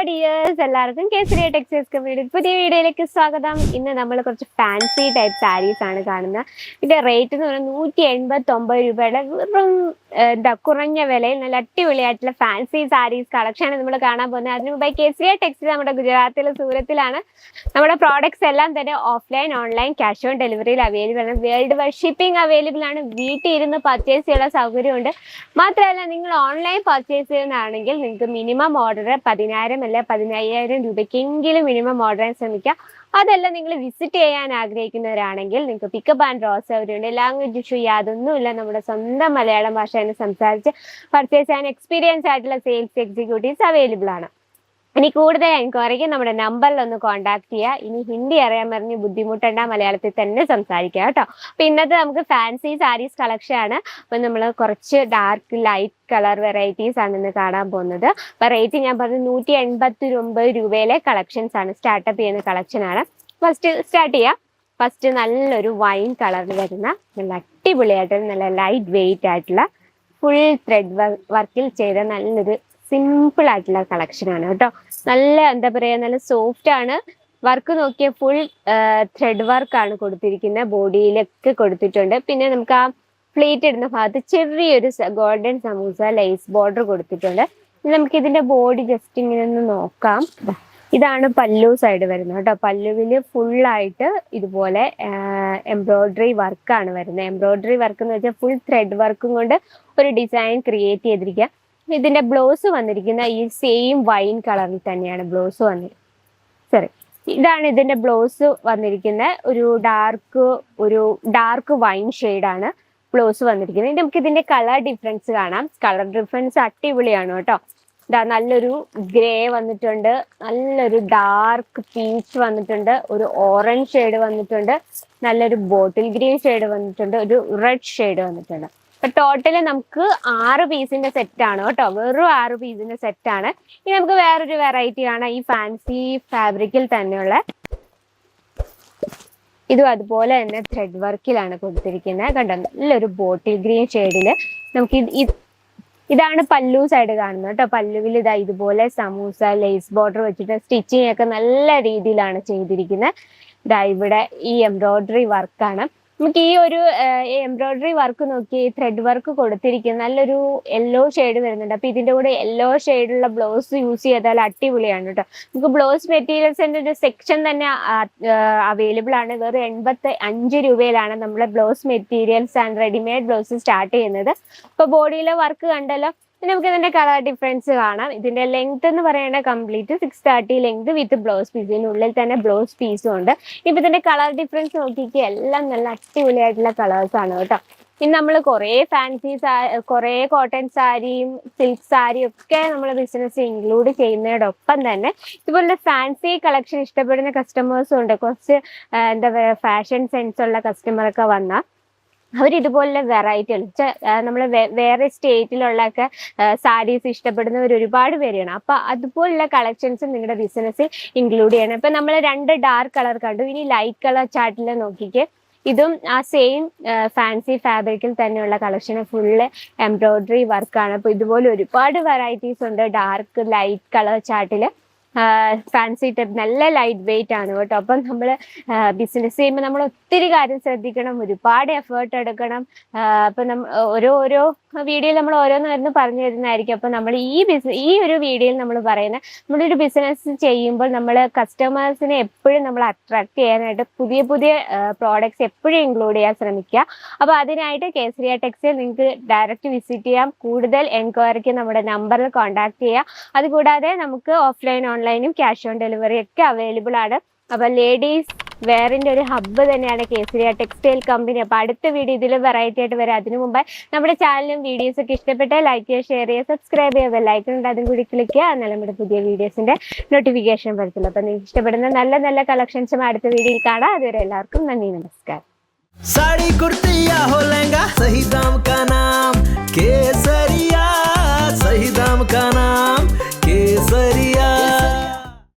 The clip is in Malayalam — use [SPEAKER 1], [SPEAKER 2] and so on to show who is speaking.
[SPEAKER 1] ഡിയേഴ്സ്, എല്ലാവർക്കും കേസരിയ ടെക്സ്റ്റൈൽസ് കമ്പനിയുടെ പുതിയ വീഡിയോയിലേക്ക് സ്വാഗതം. ഇന്ന് നമ്മൾ കുറച്ച് ഫാൻസി ടൈപ്പ് സാരീസ് ആണ് കാണുന്നത്. ഇതിന്റെ റേറ്റ് എന്ന് പറയുന്നത് 189 രൂപയുടെ വെറും കുറഞ്ഞ വിലയിൽ നല്ല അടിപൊളിയായിട്ടുള്ള ഫാൻസി സാരീസ് കളക്ഷനാണ് നമ്മൾ കാണാൻ പോകുന്നത്. അതിന് മുമ്പ് കേസരിയ ടെക്സ്റ്റൈൽ നമ്മുടെ ഗുജറാത്തിലെ സൂരത്തിലാണ്. നമ്മുടെ പ്രോഡക്ട്സ് എല്ലാം തന്നെ ഓഫ്ലൈൻ ഓൺലൈൻ ക്യാഷ് ഓൺ ഡെലിവറിയിൽ അവൈലബിൾ ആണ്. വേൾഡ് വൈഡ് ഷിപ്പിംഗ് അവൈലബിൾ ആണ്. വീട്ടിൽ ഇരുന്ന് പർച്ചേസ് ചെയ്യാനുള്ള സൗകര്യമുണ്ട്. മാത്രമല്ല, നിങ്ങൾ ഓൺലൈൻ പർച്ചേസ് ചെയ്യുന്നതാണെങ്കിൽ നിങ്ങൾക്ക് മിനിമം ഓർഡർ 10,000 അല്ല 15,000 രൂപയ്ക്കെങ്കിലും മിനിമം ഓർഡർ ചെയ്യാൻ ശ്രമിക്കുക. അതല്ല, നിങ്ങൾ വിസിറ്റ് ചെയ്യാൻ ആഗ്രഹിക്കുന്നവരാണെങ്കിൽ നിങ്ങൾക്ക് പിക്കപ്പ് ആൻഡ് ഡ്രോപ്പ് സൗകര്യമുണ്ട്. ലാംഗ്വേജ് ഇഷ്യൂ യാതൊന്നുമില്ല. നമ്മുടെ സ്വന്തം മലയാളം ഭാഷ സംസാരിച്ച് പർച്ചേസ് ചെയ്യാൻ എക്സ്പീരിയൻസ് ആയിട്ടുള്ള സെയിൽസ് എക്സിക്യൂട്ടീവ്സ് അവൈലബിൾ ആണ്. ഇനി കൂടുതൽ എൻക്വയറിക്ക് നമ്മുടെ നമ്പറിൽ ഒന്ന് കോൺടാക്ട് ചെയ്യുക. ഇനി ഹിന്ദി അറിയാൻ പറഞ്ഞ് ബുദ്ധിമുട്ടണ്ട, മലയാളത്തിൽ തന്നെ സംസാരിക്കുക കേട്ടോ. അപ്പൊ ഇന്നത്തെ നമുക്ക് ഫാൻസി സാരീസ് കളക്ഷൻ ആണ്. അപ്പൊ നമ്മൾ കുറച്ച് ഡാർക്ക് ലൈറ്റ് കളർ വെറൈറ്റീസ് ആണ് ഇന്ന് കാണാൻ പോകുന്നത്. അപ്പൊ റേറ്റ് ഞാൻ പറഞ്ഞു 189 രൂപയിലെ കളക്ഷൻസ് ആണ്, സ്റ്റാർട്ടപ്പ് ചെയ്യുന്ന കളക്ഷൻ ആണ്. ഫസ്റ്റ് സ്റ്റാർട്ട് ചെയ്യാം. ഫസ്റ്റ് നല്ലൊരു വൈൻ കളറിൽ വരുന്ന നല്ല അടിപൊളിയായിട്ടുള്ള നല്ല ലൈറ്റ് വെയിറ്റ് ആയിട്ടുള്ള ഫുൾ ത്രെഡ് വർക്കിൽ ചെയ്ത നല്ലൊരു സിമ്പിൾ ആയിട്ടുള്ള കളക്ഷൻ ആണ് കേട്ടോ. നല്ല എന്താ പറയാ, നല്ല സോഫ്റ്റ് ആണ്. വർക്ക് നോക്കിയ ഫുൾ ത്രെഡ് വർക്കാണ് കൊടുത്തിരിക്കുന്നത്. ബോഡിയിലൊക്കെ കൊടുത്തിട്ടുണ്ട്. പിന്നെ നമുക്ക് ആ പ്ലേറ്റ് ഇടുന്ന ഭാഗത്ത് ചെറിയൊരു ഗോൾഡൻ സമൂസ ലേസ് ബോർഡർ കൊടുത്തിട്ടുണ്ട്. നമുക്ക് ഇതിന്റെ ബോഡി ജസ്റ്റ് ഇങ്ങനെ ഒന്ന് നോക്കാം. ഇതാണ് പല്ലു സൈഡ് വരുന്നത് കേട്ടോ. പല്ലുവിൽ ഫുള്ളായിട്ട് ഇതുപോലെ എംബ്രോയിഡറി വർക്കാണ് വരുന്നത്. എംബ്രോയിഡറി വർക്ക് എന്ന് വെച്ചാൽ ഫുൾ ത്രെഡ് വർക്കും കൊണ്ട് ഒരു ഡിസൈൻ ക്രിയേറ്റ് ചെയ്തിരിക്കുക. ഇതിന്റെ ബ്ലൗസ് വന്നിരിക്കുന്ന ഈ സെയിം വൈൻ കളറിൽ തന്നെയാണ് ബ്ലൗസ് വന്നിരിക്കുന്നത്. ഇതാണ് ഇതിന്റെ ബ്ലൗസ് വന്നിരിക്കുന്ന ഒരു ഡാർക്ക് വൈൻ ഷെയ്ഡാണ് ബ്ലൗസ് വന്നിരിക്കുന്നത്. നമുക്ക് ഇതിന്റെ കളർ ഡിഫറൻസ് കാണാം. കളർ ഡിഫറൻസ് അടിപൊളിയാണ് കേട്ടോ. നല്ലൊരു ഗ്രേ വന്നിട്ടുണ്ട്, നല്ലൊരു ഡാർക്ക് പീച്ച് വന്നിട്ടുണ്ട്, ഒരു ഓറഞ്ച് ഷെയ്ഡ് വന്നിട്ടുണ്ട്, നല്ലൊരു ബോട്ടിൽ ഗ്രീൻ ഷെയ്ഡ് വന്നിട്ടുണ്ട്, ഒരു റെഡ് ഷെയ്ഡ് വന്നിട്ടുണ്ട്. അപ്പൊ ടോട്ടല് നമുക്ക് 6 പീസിന്റെ സെറ്റ് ആണ് കേട്ടോ. വെറും 6 പീസിന്റെ സെറ്റ് ആണ്. ഇനി നമുക്ക് വേറൊരു വെറൈറ്റി ആണ്. ഈ ഫാൻസി ഫാബ്രിക്കിൽ തന്നെയുള്ള ഇതും അതുപോലെ തന്നെ ത്രെഡ് വർക്കിലാണ് കൊടുത്തിരിക്കുന്നത്. കണ്ടോ, നല്ലൊരു ബോട്ടിൽ ഗ്രീൻ ഷെയ്ഡില് നമുക്ക് ഇതാണ് പല്ലു സൈഡ് കാണുന്നത് കേട്ടോ. പല്ലുവിൽ ഇതുപോലെ സമൂസ ലേസ് ബോർഡർ വെച്ചിട്ട് സ്റ്റിച്ചിങ് ഒക്കെ നല്ല രീതിയിലാണ് ചെയ്തിരിക്കുന്നത്. ഇവിടെ ഈ എംബ്രോയിഡറി വർക്കാണ്. നമുക്ക് ഈ ഒരു എംബ്രോയിഡറി വർക്ക് നോക്കി ത്രെഡ് വർക്ക് കൊടുത്തിരിക്കുന്ന നല്ലൊരു യെല്ലോ ഷെയ്ഡ് വരുന്നുണ്ട്. അപ്പൊ ഇതിന്റെ കൂടെ യെല്ലോ ഷെയ്ഡുള്ള ബ്ലൗസ് യൂസ് ചെയ്താൽ അടിപൊളിയാണ് കേട്ടോ. നമുക്ക് ബ്ലൗസ് മെറ്റീരിയൽസിന്റെ ഒരു സെക്ഷൻ തന്നെ അവൈലബിൾ ആണ്. വെറും 85 രൂപയിലാണ് നമ്മുടെ blouse materials and readymade blouse start ചെയ്യുന്നത്. ഇപ്പൊ ബോഡിയിലെ വർക്ക് കണ്ടല്ലോ. നമുക്ക് ഇതിന്റെ കളർ ഡിഫറൻസ് കാണാം. ഇതിന്റെ ലെങ്ത് എന്ന് പറയുന്നത് complete 630 length with blouse piece. ഇതിനുള്ളിൽ തന്നെ ബ്ലൗസ് പീസും ഉണ്ട്. ഇപ്പൊ ഇതിന്റെ കളർ ഡിഫറൻസ് നോക്കിക്ക് എല്ലാം നല്ല അടിപൊളിയായിട്ടുള്ള കളേഴ്സ് ആണ് കേട്ടോ. ഇനി നമ്മൾ കുറേ ഫാൻസി കുറേ കോട്ടൺ സാരിയും സിൽക്ക് സാരിയും ഒക്കെ നമ്മൾ ബിസിനസ് ഇൻക്ലൂഡ് ചെയ്യുന്നതോടൊപ്പം തന്നെ ഇതുപോലെ ഫാൻസി കളക്ഷൻ ഇഷ്ടപ്പെടുന്ന കസ്റ്റമേഴ്സും ഉണ്ട്. കുറച്ച് എന്താ പറയുക, ഫാഷൻ സെൻസ് ഉള്ള കസ്റ്റമറൊക്കെ വന്നാൽ അവരിതുപോലുള്ള വെറൈറ്റികൾ നമ്മൾ വേറെ സ്റ്റേറ്റിലുള്ളൊക്കെ സാരീസ് ഇഷ്ടപ്പെടുന്നവർ ഒരുപാട് പേരാണ്. അപ്പൊ അതുപോലുള്ള കളക്ഷൻസ് നിങ്ങളുടെ ബിസിനസ്സിൽ ഇൻക്ലൂഡ് ചെയ്യണം. ഇപ്പൊ നമ്മൾ 2 ഡാർക്ക് കളർ കണ്ടു. ഇനി ലൈറ്റ് കളർ ചാർട്ടിൽ നോക്കിക്കേ. ഇതും ആ സെയിം ഫാൻസി ഫാബ്രിക്കിൽ തന്നെയുള്ള കളക്ഷൻ ഫുള്ള് എംബ്രോയിഡറി വർക്കാണ്. അപ്പൊ ഇതുപോലെ ഒരുപാട് വെറൈറ്റീസ് ഉണ്ട്. ഡാർക്ക് ലൈറ്റ് കളർ ചാർട്ടിൽ ഫാൻസി ടൈപ്പ് നല്ല ലൈറ്റ് വെയിറ്റ് ആണ് കേട്ടോ. അപ്പം നമ്മൾ ബിസിനസ് ചെയ്യുമ്പോൾ നമ്മൾ ഒത്തിരി കാര്യം ശ്രദ്ധിക്കണം, ഒരുപാട് എഫേർട്ട് എടുക്കണം. അപ്പം ഓരോ വീഡിയോയിൽ നമ്മൾ ഓരോന്നായിരുന്നു പറഞ്ഞു തരുന്നതായിരിക്കും. അപ്പം നമ്മൾ ഈ ഒരു വീഡിയോയിൽ നമ്മൾ പറയുന്നത്, നമ്മളൊരു ബിസിനസ് ചെയ്യുമ്പോൾ നമ്മൾ കസ്റ്റമേഴ്സിനെ എപ്പോഴും നമ്മൾ അട്രാക്ട് ചെയ്യാനായിട്ട് പുതിയ പ്രോഡക്ട്സ് എപ്പോഴും ഇൻക്ലൂഡ് ചെയ്യാൻ ശ്രമിക്കുക. അപ്പോൾ അതിനായിട്ട് കേസരിയ ടെക്സ്റ്റൈൽ നിങ്ങൾക്ക് ഡയറക്റ്റ് വിസിറ്റ് ചെയ്യാം. കൂടുതൽ എൻക്വയറിക്ക് നമ്മുടെ നമ്പറിൽ കോൺടാക്ട് ചെയ്യുക. അതുകൂടാതെ നമുക്ക് ഓഫ്ലൈൻ ഓൺലൈനും ക്യാഷ് ഓൺ ഡെലിവറി ഒക്കെ അവൈലബിൾ ആണ്. അപ്പൊ ലേഡീസ് വെയറിന്റെ ഒരു ഹബ്ബ് തന്നെയാണ് കേസരിയ ടെക്സ്റ്റൈൽ കമ്പനി. അപ്പൊ അടുത്ത വീഡിയോ ഇതിൽ വെറൈറ്റി ആയിട്ട് വരാം. അതിനു മുമ്പ് നമ്മുടെ ചാനലും വീഡിയോസ് ഒക്കെ ഇഷ്ടപ്പെട്ടാൽ ലൈക്ക് ചെയ്യുക, ഷെയർ ചെയ്യുക, സബ്സ്ക്രൈബ് ചെയ്യുക. ബെല്ലൈക്കൺ ഉണ്ട്, അതും കൂടി ക്ലിക്ക് ചെയ്യുക. എന്നാൽ നമ്മുടെ പുതിയ വീഡിയോസിന്റെ നോട്ടിഫിക്കേഷൻ വരത്തുള്ളൂ. അപ്പൊ നിങ്ങൾക്ക് ഇഷ്ടപ്പെടുന്ന നല്ല നല്ല കളക്ഷൻസും അടുത്ത വീഡിയോയിൽ കാണാം. അതുവരെ എല്ലാവർക്കും നന്ദി, നമസ്കാരം.
[SPEAKER 2] साड़ी कुर्ती या हो लहंगा, सही दाम का नाम केसरिया, सही दाम का नाम केसरिया।